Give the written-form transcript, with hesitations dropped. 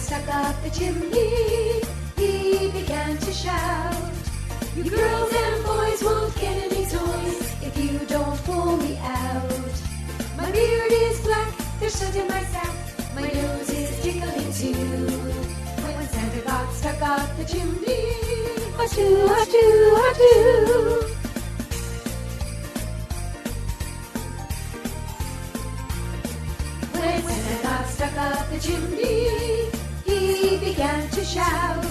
stuck up the chimney, he began to shout, "You girls and boys won't get any toys if you don't pull me out. My beard is black, there's soot in my sack, my nose is tickling too." When Santa got stuck up the chimney, achoo, achoo, achoo. When Santa got stuck up the chimney, he began to shout,